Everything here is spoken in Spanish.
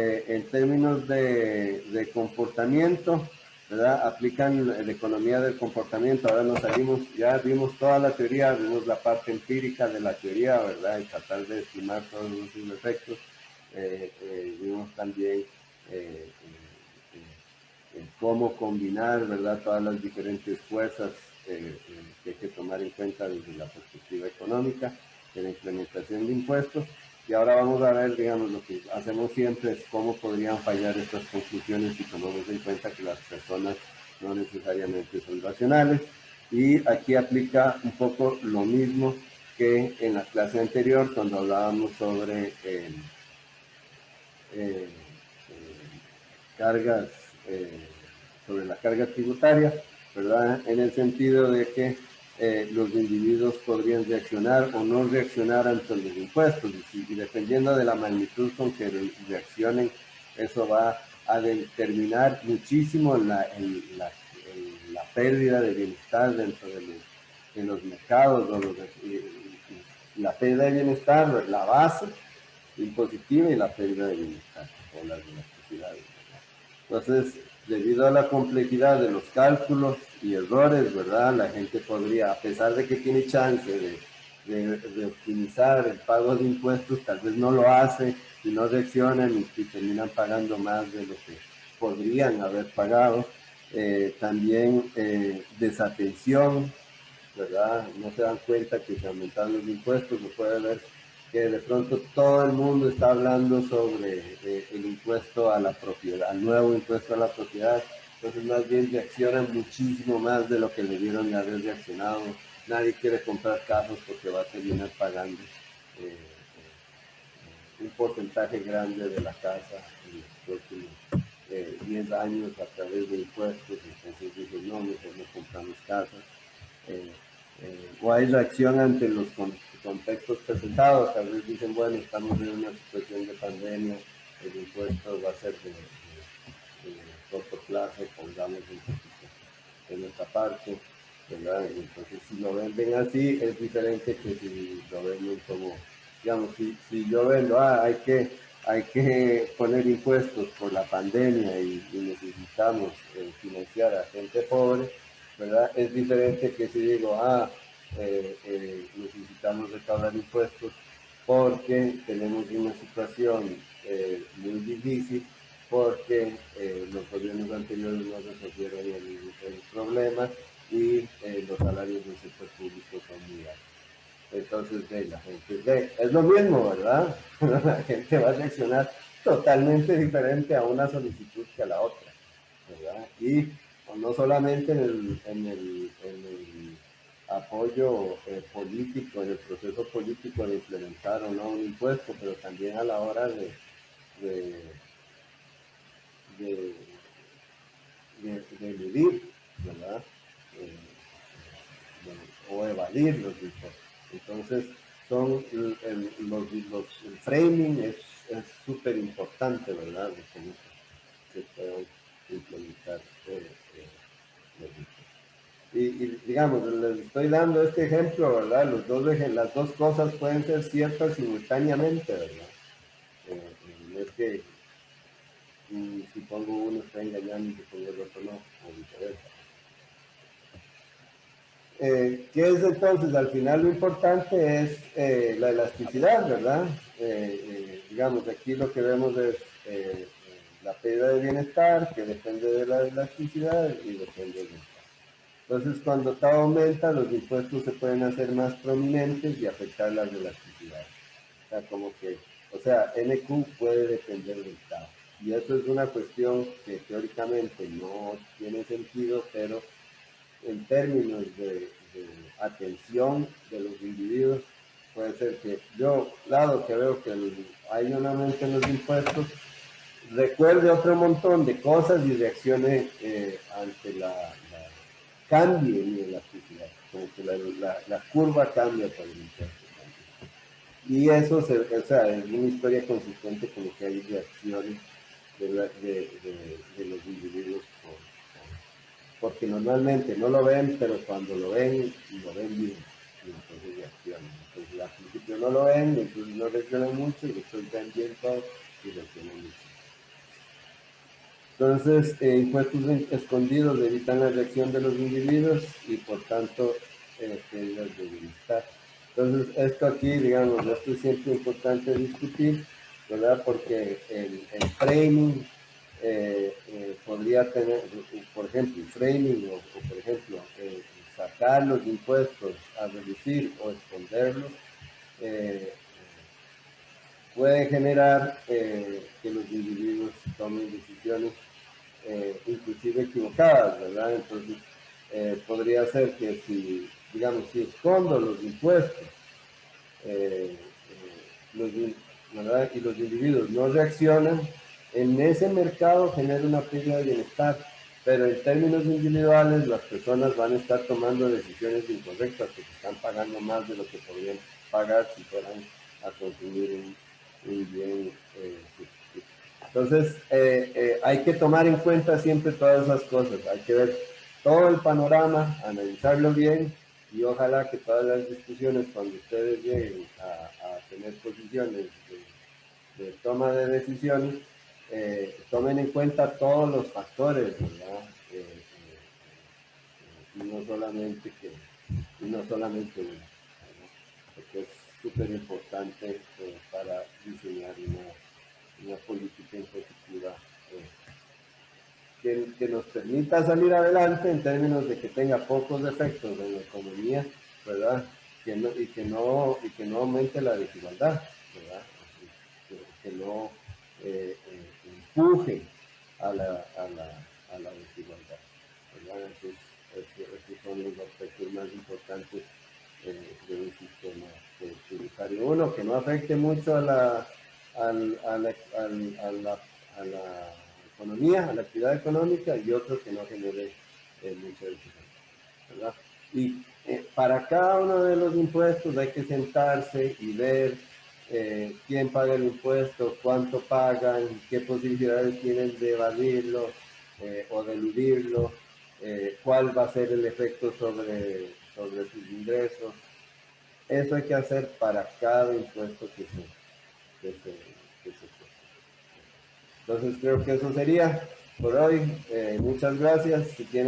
en términos de comportamiento, ¿verdad? Aplican la economía del comportamiento. Ahora nos salimos, ya vimos toda la teoría, vimos la parte empírica de la teoría, ¿verdad? Y tratar de estimar todos sus efectos. Vimos también cómo combinar, ¿verdad? Todas las diferentes fuerzas que hay que tomar en cuenta desde la perspectiva económica de la implementación de impuestos. Y ahora vamos a ver, digamos, lo que hacemos siempre es cómo podrían fallar estas conclusiones si tomamos en cuenta que las personas no necesariamente son racionales. Y aquí aplica un poco lo mismo que en la clase anterior cuando hablábamos sobre cargas, sobre la carga tributaria, ¿verdad? En el sentido de que los individuos podrían reaccionar o no reaccionar ante los impuestos y dependiendo de la magnitud con que reaccionen, eso va a determinar muchísimo la pérdida de bienestar dentro de los mercados, o la pérdida de bienestar, la base impositiva y la pérdida de bienestar o las elasticidades. Entonces, debido a la complejidad de los cálculos y errores, ¿verdad? La gente podría, a pesar de que tiene chance de optimizar el pago de impuestos, tal vez no lo hace y no reaccionan y terminan pagando más de lo que podrían haber pagado. También desatención, ¿verdad? No se dan cuenta que se aumentan los impuestos, se puede ver que de pronto todo el mundo está hablando sobre el impuesto a la propiedad, el nuevo impuesto a la propiedad, entonces más bien reaccionan muchísimo más de lo que debieron de haber reaccionado. Nadie quiere comprar carros porque va a terminar pagando un porcentaje grande de la casa en los próximos 10 años a través de impuestos, entonces dicen, no, mejor no compramos casas. O hay reacción ante los contextos presentados, tal vez dicen, bueno, estamos en una situación de pandemia, el impuesto va a ser de corto plazo, pongamos un poquito en esta parte, ¿verdad? Entonces, si lo venden así, es diferente que si lo venden como, digamos, si yo vendo, hay que poner impuestos por la pandemia y necesitamos financiar a gente pobre, ¿verdad? Es diferente que si digo, necesitamos recaudar impuestos porque tenemos una situación muy difícil, porque los gobiernos anteriores no resolvieron el problema y los salarios del sector público son muy altos. Entonces, la gente, es lo mismo, ¿verdad? La gente va a reaccionar totalmente diferente a una solicitud que a la otra, ¿verdad? Y no solamente en el apoyo político, en el proceso político de implementar o no un impuesto, pero también a la hora de, de, de eludir, ¿verdad? O evadir los impuestos. Entonces, son el framing es súper importante, ¿verdad? De cómo se pueden implementar los impuestos. Y digamos, les estoy dando este ejemplo, ¿verdad? Las dos cosas pueden ser ciertas simultáneamente, ¿verdad? No es que si pongo uno está engañando y si pongo el otro no, o viceversa. ¿Qué es entonces? Al final lo importante es la elasticidad, ¿verdad? Digamos, aquí lo que vemos es la pérdida de bienestar, que depende de la elasticidad y depende del estado. Entonces, cuando todo aumenta, los impuestos se pueden hacer más prominentes y afectar la elasticidad. O sea, NQ puede depender del estado. Y eso es una cuestión que teóricamente no tiene sentido, pero en términos de atención de los individuos, puede ser que yo, dado que veo que hay un aumento en los impuestos, recuerde otro montón de cosas y reaccione ante cambie mi elasticidad, como que la curva cambia por el impuesto. Y eso, es una historia consistente como que hay reacciones de los individuos porque normalmente no lo ven, pero cuando lo ven bien, y entonces reaccionan. Entonces al principio no lo ven, entonces no reaccionan mucho, y después ven bien todo y reaccionan mucho. Entonces, impuestos escondidos evitan la reacción de los individuos y por tanto pérdidas de bienestar. Entonces, esto aquí, digamos, esto es siempre importante discutir, ¿verdad? Porque el framing podría tener, por ejemplo, el framing o por ejemplo, sacar los impuestos a reducir o esconderlos, eh, puede generar que los individuos tomen decisiones inclusive equivocadas, ¿verdad? Entonces, podría ser que si, digamos, si escondo los impuestos, eh, los, ¿verdad? Y los individuos no reaccionan, en ese mercado genera una pérdida de bienestar, pero en términos individuales las personas van a estar tomando decisiones incorrectas porque están pagando más de lo que podrían pagar si fueran a consumir un bien sustituto. Entonces, hay que tomar en cuenta siempre todas esas cosas, hay que ver todo el panorama, analizarlo bien y ojalá que todas las discusiones, cuando ustedes lleguen a tener posiciones de toma de decisiones, tomen en cuenta todos los factores, ¿verdad? Y no solamente uno, ¿verdad? Porque es súper importante para diseñar una política impositiva que nos permita salir adelante en términos de que tenga pocos efectos en la economía, ¿verdad? Y que no aumente la desigualdad, ¿verdad? Que no empuje a la desigualdad, ¿verdad? Esos son los aspectos más importantes de un sistema tributario. Uno, que no afecte mucho a la economía, a la actividad económica, y otro que no genere mucha desigualdad, ¿verdad? Y para cada uno de los impuestos hay que sentarse y ver quién paga el impuesto, cuánto pagan, qué posibilidades tienen de evadirlo o de eludirlo, cuál va a ser el efecto sobre sus ingresos. Eso hay que hacer para cada impuesto que se toque. Entonces creo que eso sería por hoy. Muchas gracias. Si tienen